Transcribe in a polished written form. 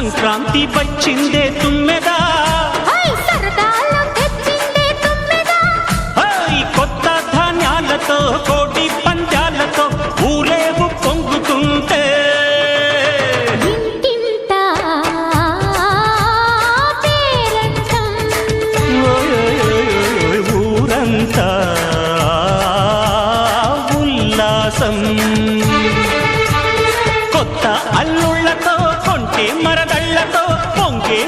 సంక్రాంతి వచ్చిందే తుమ్మెదా, సరదాలో తెచ్చిందే తుమ్మెదా, కొత్త ధాన్యాలతో కోటి పంజాలతో ఊరేగు పొంగుతుంటే ఇంటింట పేరంటం, ఊరంతా ఉల్లాసం. కొత్త అల్లుళ్లతో కొంటే మరదళ్లతో పొంగే